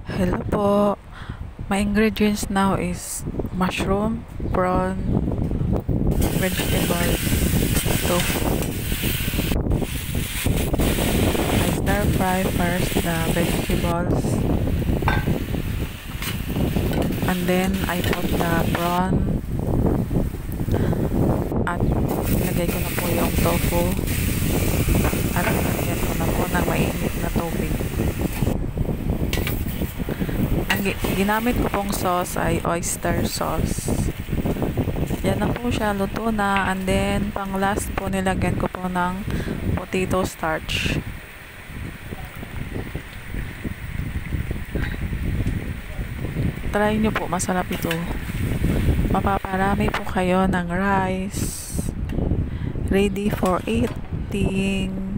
Hello po. My ingredients now is mushroom, prawn, vegetables, tofu. I stir fry first the vegetables and then I put the prawn at ilagay ko na po yung tofu at ilagyan ko na po ng mainit na tubig. Ang ginamit ko pong sauce ay oyster sauce. Yan na po siya, luto na. And then pang last po nilagyan ko po ng potato starch. Try nyo po, masarap ito. Mapaparami po kayo ng rice. Ready for eating.